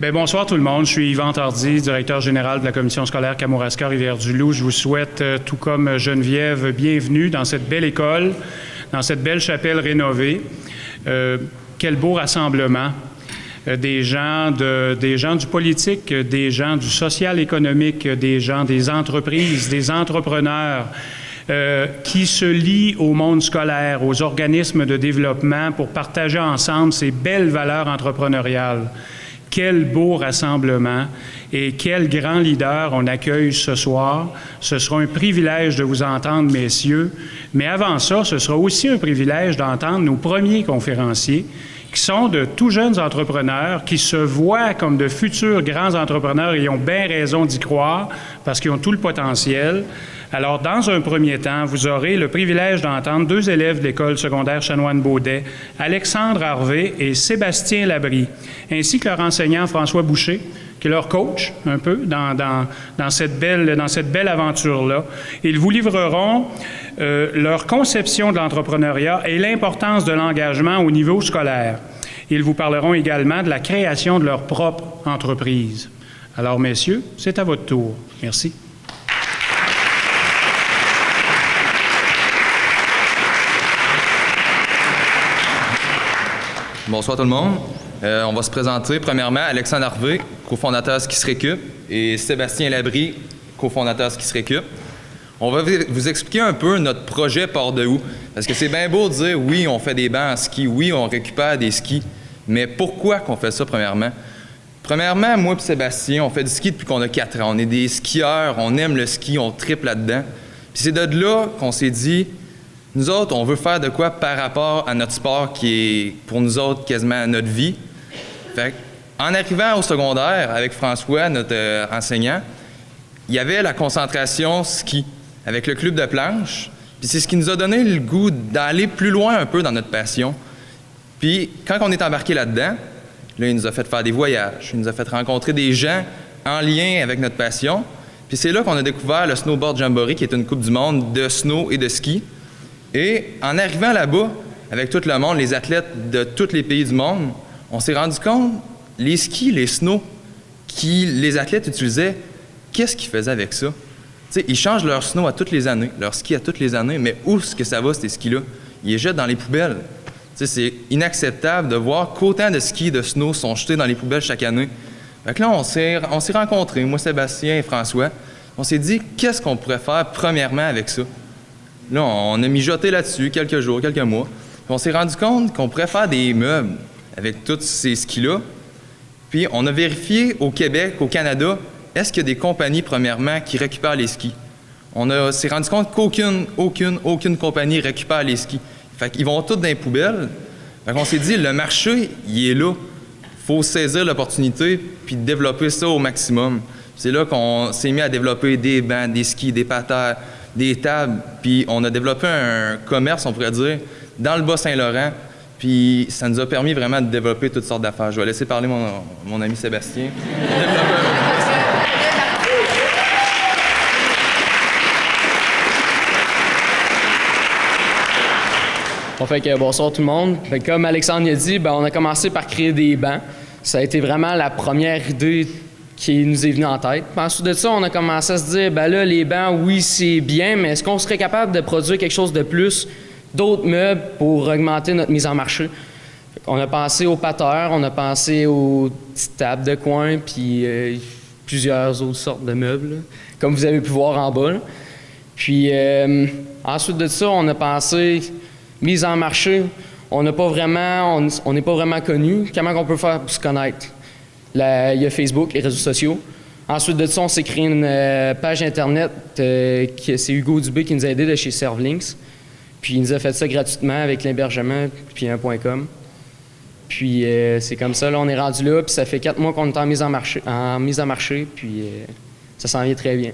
Bien, bonsoir tout le monde. Je suis Yvan Tardy, directeur général de la Commission scolaire Kamouraska-Rivière-du-Loup. Je vous souhaite, tout comme Geneviève, bienvenue dans cette belle école, dans cette belle chapelle rénovée. Quel beau rassemblement. Des gens du politique, des gens du social-économique, des gens des entreprises, des entrepreneurs qui se lient au monde scolaire, aux organismes de développement pour partager ensemble ces belles valeurs entrepreneuriales. Quel beau rassemblement et quel grand leader on accueille ce soir. Ce sera un privilège de vous entendre, messieurs, mais avant ça, ce sera aussi un privilège d'entendre nos premiers conférenciers qui sont de tout jeunes entrepreneurs, qui se voient comme de futurs grands entrepreneurs et ils ont bien raison d'y croire parce qu'ils ont tout le potentiel. Alors, dans un premier temps, vous aurez le privilège d'entendre deux élèves de l'école secondaire Chanoine-Baudet, Alexandre Harvey et Sébastien Labrie, ainsi que leur enseignant François Boucher, qui est leur coach un peu dans cette belle aventure-là. Ils vous livreront leur conception de l'entrepreneuriat et l'importance de l'engagement au niveau scolaire. Ils vous parleront également de la création de leur propre entreprise. Alors, messieurs, c'est à votre tour. Merci. Bonsoir tout le monde. On va se présenter. Premièrement, Alexandre Harvey, cofondateur Ski se récup, et Sébastien Labrie, cofondateur Ski se récup. On va vous expliquer un peu notre projet part de où. Parce que c'est bien beau de dire, oui, on fait des bancs en ski, oui, on récupère des skis, mais pourquoi qu'on fait ça, premièrement? Premièrement, moi et Sébastien, on fait du ski depuis qu'on a 4 ans. On est des skieurs, on aime le ski, on tripe là-dedans. Puis c'est de là qu'on s'est dit, nous autres, on veut faire de quoi par rapport à notre sport qui est, pour nous autres, quasiment notre vie. Fait en arrivant au secondaire avec François, notre enseignant, il y avait la concentration ski avec le club de planche. Puis c'est ce qui nous a donné le goût d'aller plus loin un peu dans notre passion. Puis quand on est embarqué là-dedans, là, il nous a fait faire des voyages, il nous a fait rencontrer des gens en lien avec notre passion. Puis c'est là qu'on a découvert le Snowboard Jamboree, qui est une coupe du monde de snow et de ski. Et en arrivant là-bas, avec tout le monde, les athlètes de tous les pays du monde, on s'est rendu compte, les skis, les snows, qui les athlètes utilisaient, qu'est-ce qu'ils faisaient avec ça? T'sais, ils changent leur snow à toutes les années, leur ski à toutes les années, mais où est-ce que ça va, ces skis-là? Ils les jettent dans les poubelles. T'sais, c'est inacceptable de voir qu'autant de skis et de snow sont jetés dans les poubelles chaque année. Fait que là, on s'est rencontrés, moi, Sébastien et François. On s'est dit, qu'est-ce qu'on pourrait faire premièrement avec ça? Là, on a mijoté là-dessus quelques jours, quelques mois. Puis on s'est rendu compte qu'on pourrait faire des meubles avec tous ces skis-là. Puis on a vérifié au Québec, au Canada, est-ce qu'il y a des compagnies, premièrement, qui récupèrent les skis? On s'est rendu compte qu'aucune compagnie récupère les skis. Fait qu'ils vont tous dans les poubelles. Fait qu'on s'est dit, le marché, il est là. Il faut saisir l'opportunité puis développer ça au maximum. C'est là qu'on s'est mis à développer des bancs, des skis, des patères, des tables, puis on a développé un commerce, on pourrait dire, dans le Bas-Saint-Laurent, puis ça nous a permis vraiment de développer toutes sortes d'affaires. Je vais laisser parler mon ami Sébastien. Bon, fait que bonsoir tout le monde. Fait que comme Alexandre a dit, on a commencé par créer des bancs. Ça a été vraiment la première idée qui nous est venue en tête. Puis ensuite de ça, on a commencé à se dire, là, les bancs, oui, c'est bien, mais est-ce qu'on serait capable de produire quelque chose de plus, d'autres meubles pour augmenter notre mise en marché? On a pensé aux pateurs, on a pensé aux petites tables de coin, puis plusieurs autres sortes de meubles, là, comme vous avez pu voir en bas. Là. Puis ensuite de ça, on a pensé mise en marché. On n'est pas vraiment connu. Comment on peut faire pour se connaître? Il y a Facebook, les réseaux sociaux. Ensuite de ça, on s'est créé une page Internet. C'est Hugo Dubé qui nous a aidés de chez Servlinks. Puis il nous a fait ça gratuitement avec l'hébergement puis un .com. Puis c'est comme ça, là, on est rendu là. Puis ça fait 4 mois qu'on est en mise en marché. Puis ça s'en vient très bien.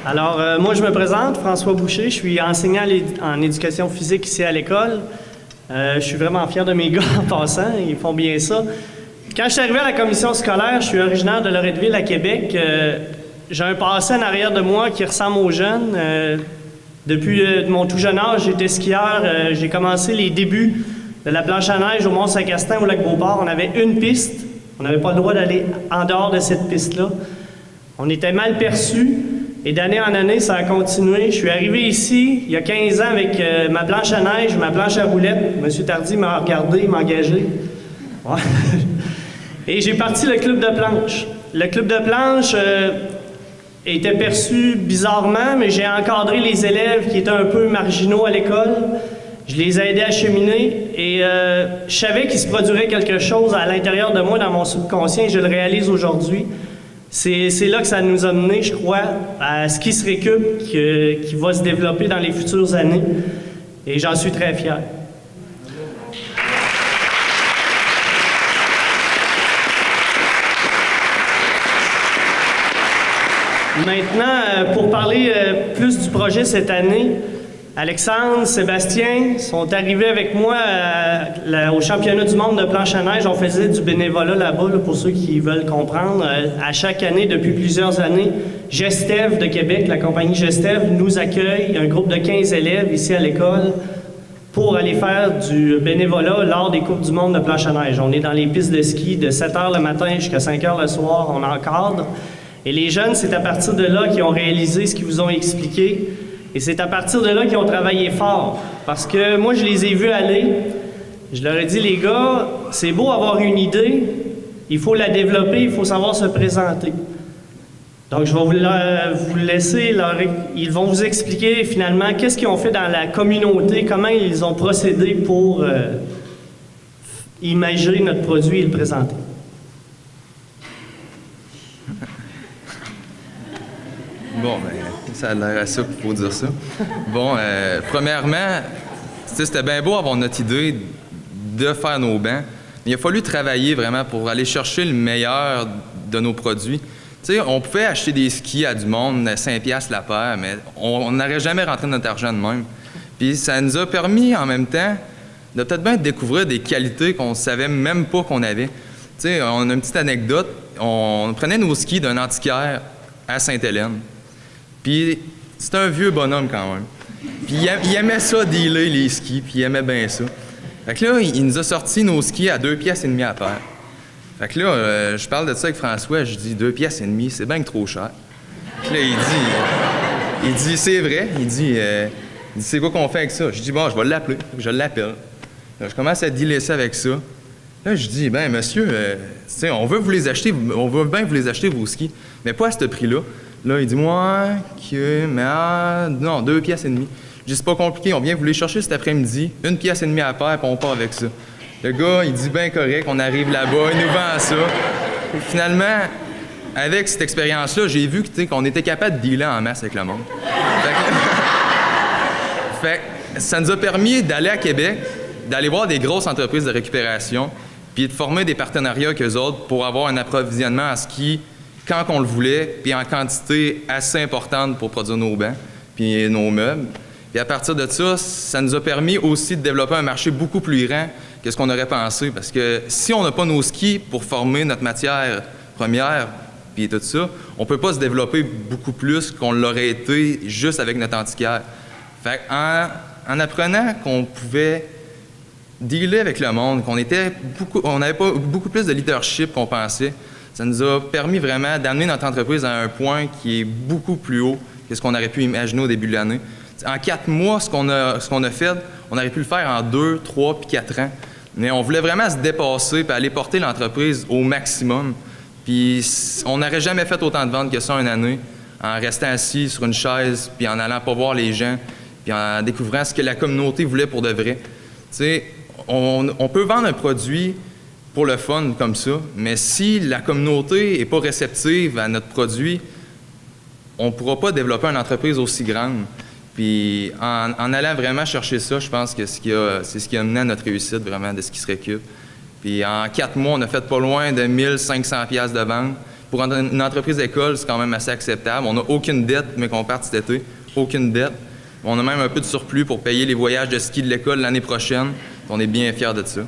Alors, moi, je me présente, François Boucher. Je suis enseignant en éducation physique ici à l'école. Je suis vraiment fier de mes gars en passant. Ils font bien ça. Quand je suis arrivé à la commission scolaire, je suis originaire de Loretteville à Québec. j'ai un passé en arrière de moi qui ressemble aux jeunes. Depuis mon tout jeune âge, j'étais skieur. J'ai commencé les débuts de la planche à neige au Mont-Saint-Castin, au Lac-Beauport. On avait une piste. On n'avait pas le droit d'aller en dehors de cette piste-là. On était mal perçus. Et d'année en année, ça a continué. Je suis arrivé ici, il y a 15 ans, avec ma planche à neige, ma planche à roulettes. M. Tardy m'a regardé, m'a engagé. Ouais. Et j'ai parti le club de planche. Le club de planche était perçu bizarrement, mais j'ai encadré les élèves qui étaient un peu marginaux à l'école. Je les ai aidés à cheminer et je savais qu'il se produirait quelque chose à l'intérieur de moi, dans mon subconscient, et je le réalise aujourd'hui. C'est là que ça nous a mené, je crois, à ce qui se récup, qui va se développer dans les futures années. Et j'en suis très fier. Maintenant, pour parler plus du projet cette année, Alexandre, Sébastien sont arrivés avec moi au championnat du monde de planche à neige. On faisait du bénévolat là-bas, là, pour ceux qui veulent comprendre. À chaque année, depuis plusieurs années, Gestev de Québec, la compagnie Gestev, nous accueille un groupe de 15 élèves ici à l'école pour aller faire du bénévolat lors des Coupes du monde de planche à neige. On est dans les pistes de ski de 7 h le matin jusqu'à 5 h le soir. On encadre. Et les jeunes, c'est à partir de là qu'ils ont réalisé ce qu'ils vous ont expliqué. Et c'est à partir de là qu'ils ont travaillé fort. Parce que moi, je les ai vus aller. Je leur ai dit, les gars, c'est beau avoir une idée, il faut la développer, il faut savoir se présenter. Donc, je vais vous laisser, ils vont vous expliquer finalement qu'est-ce qu'ils ont fait dans la communauté, comment ils ont procédé pour imager notre produit et le présenter. Bon, ben, ça a l'air à ça qu'il faut dire ça. Bon, premièrement, c'était bien beau avoir notre idée de faire nos bancs, mais il a fallu travailler vraiment pour aller chercher le meilleur de nos produits. Tu sais, on pouvait acheter des skis à du monde, 5$ la paire, mais on n'aurait jamais rentré notre argent de même. Puis ça nous a permis, en même temps, de peut-être bien découvrir des qualités qu'on ne savait même pas qu'on avait. Tu sais, on a une petite anecdote. On prenait nos skis d'un antiquaire à Sainte-Hélène. Puis c'était un vieux bonhomme quand même. Puis il aimait ça, dealer les skis, puis il aimait bien ça. Fait que là, il nous a sorti nos skis à 2,5$ à paire. Fait que là, je parle de ça avec François, je dis 2,5$, c'est bien que trop cher. Puis là, il dit c'est vrai, il dit c'est quoi qu'on fait avec ça? Je dis bon, je vais l'appeler, je l'appelle. Là, je commence à dealer ça avec ça. Là, je dis ben monsieur, on veut vous les acheter, on veut bien vous les acheter vos skis, mais pas à ce prix-là. Là, il dit, moi, mais non, 2,5$. Je dis, c'est pas compliqué, on vient vous les chercher cet après-midi, 1,5$ à paire, puis on part avec ça. Le gars, il dit, bien correct, on arrive là-bas, il nous vend ça. Et finalement, avec cette expérience-là, j'ai vu qu'on était capable de dealer en masse avec le monde. Fait que ça nous a permis d'aller à Québec, d'aller voir des grosses entreprises de récupération, puis de former des partenariats avec eux autres pour avoir un approvisionnement en ski quand on le voulait, puis en quantité assez importante pour produire nos bancs, puis nos meubles. Puis à partir de ça, ça nous a permis aussi de développer un marché beaucoup plus grand que ce qu'on aurait pensé. Parce que si on n'a pas nos skis pour former notre matière première, puis tout ça, on ne peut pas se développer beaucoup plus qu'on l'aurait été juste avec notre antiquaire. Fait en apprenant qu'on pouvait dealer avec le monde, on n'avait pas beaucoup plus de leadership qu'on pensait, ça nous a permis vraiment d'amener notre entreprise à un point qui est beaucoup plus haut que ce qu'on aurait pu imaginer au début de l'année. En 4 mois, ce qu'on a fait, on aurait pu le faire en 2, 3 puis 4 ans. Mais on voulait vraiment se dépasser et aller porter l'entreprise au maximum. Puis on n'aurait jamais fait autant de ventes que ça en une année, en restant assis sur une chaise, puis en allant pas voir les gens, puis en découvrant ce que la communauté voulait pour de vrai. Tu sais, on peut vendre un produit pour le fun comme ça, mais si la communauté n'est pas réceptive à notre produit, on ne pourra pas développer une entreprise aussi grande. Puis en allant vraiment chercher ça, je pense que c'est ce qui a mené à notre réussite vraiment de ce qui se récup. Puis en 4 mois, on a fait pas loin de 1 500$ de vente. Pour une entreprise d'école, c'est quand même assez acceptable. On n'a aucune dette, mais qu'on parte cet été. Aucune dette. On a même un peu de surplus pour payer les voyages de ski de l'école l'année prochaine. On est bien fiers de ça.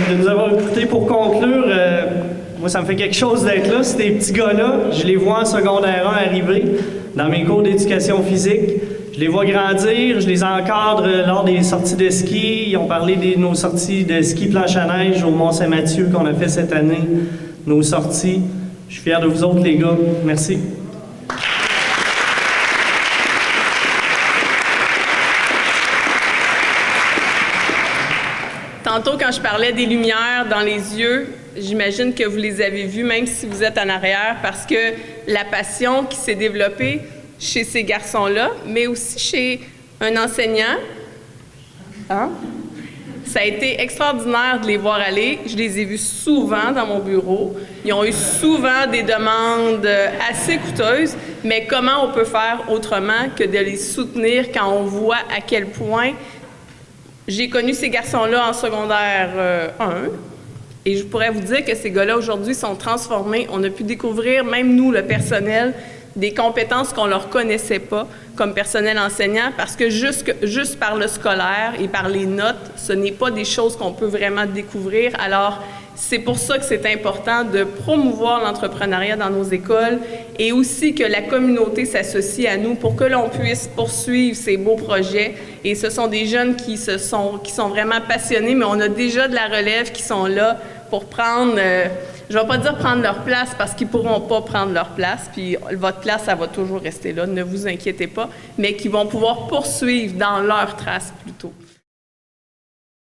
de nous avoir écoutés. Pour conclure, moi, ça me fait quelque chose d'être là. Ces petits gars-là, je les vois en secondaire 1 arriver dans mes cours d'éducation physique. Je les vois grandir, je les encadre lors des sorties de ski. Ils ont parlé de nos sorties de ski planche à neige au Mont-Saint-Mathieu qu'on a fait cette année, nos sorties. Je suis fier de vous autres, les gars. Merci. Tantôt, quand je parlais des lumières dans les yeux, j'imagine que vous les avez vues, même si vous êtes en arrière, parce que la passion qui s'est développée chez ces garçons-là, mais aussi chez un enseignant, hein? Ça a été extraordinaire de les voir aller. Je les ai vus souvent dans mon bureau. Ils ont eu souvent des demandes assez coûteuses, mais comment on peut faire autrement que de les soutenir quand on voit à quel point j'ai connu ces garçons-là en secondaire 1, et je pourrais vous dire que ces gars-là, aujourd'hui, sont transformés. On a pu découvrir, même nous, le personnel, des compétences qu'on ne leur connaissait pas comme personnel enseignant, parce que juste par le scolaire et par les notes, ce n'est pas des choses qu'on peut vraiment découvrir. Alors, c'est pour ça que c'est important de promouvoir l'entrepreneuriat dans nos écoles et aussi que la communauté s'associe à nous pour que l'on puisse poursuivre ces beaux projets. Et ce sont des jeunes qui sont vraiment passionnés, mais on a déjà de la relève qui sont là pour prendre, je ne vais pas dire prendre leur place parce qu'ils ne pourront pas prendre leur place, puis votre place, ça va toujours rester là, ne vous inquiétez pas, mais qui vont pouvoir poursuivre dans leurs traces plutôt.